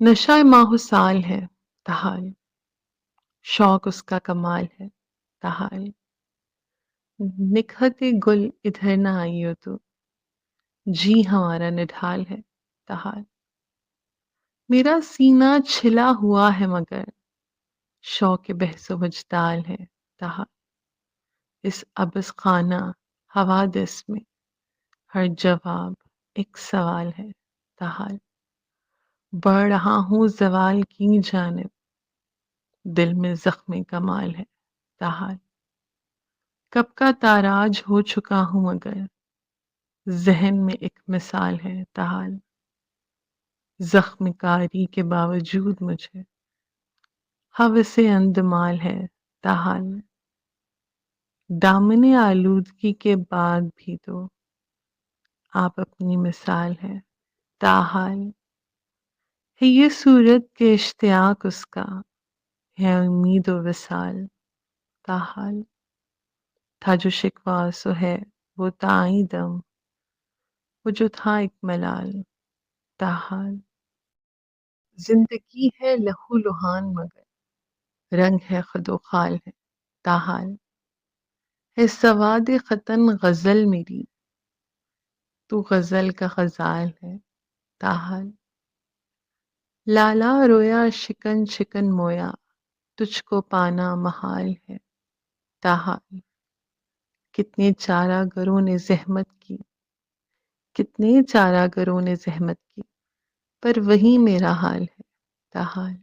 نشہ ماہ سال ہے تحال، شوق اس کا کمال ہے تحال، نکہت گل ادھر نہ آئی ہو تو، جی ہمارا نڈھال ہے تحال، میرا سینہ چھلا ہوا ہے مگر شوق بحث و وجدال ہے تحال، اس عبث خانہ حوادث میں ہر جواب ایک سوال ہے تحال، بڑھ رہا ہوں زوال کی جانب، دل میں زخم کمال ہے تحال، کب کا تاراج ہو چکا ہوں مگر ذہن میں ایک مثال ہے تحال، زخم کاری کے باوجود مجھے ہوس اندمال ہے تحال، دامن آلودگی کے بعد بھی تو آپ اپنی مثال ہے تاحال، ہے یہ صورت کے اشتیاق اس کا ہے امید و وصال تاحال، تھا جو شکوہ سو ہے وہ تائیں دم، وہ جو تھا ایک ملال تاحال، زندگی ہے لہو لہان مگر رنگ ہے خد و خال ہے تاحال، ہے سواد خطن غزل میری تو غزل کا غزال ہے تاحال، لالا رویا شکن شکن مویا تجھ کو پانا محال ہے تاحال، کتنے چارہ گروں نے زحمت کی، کتنے چارہ گروں نے زحمت کی، پر وہی میرا حال ہے تاحال۔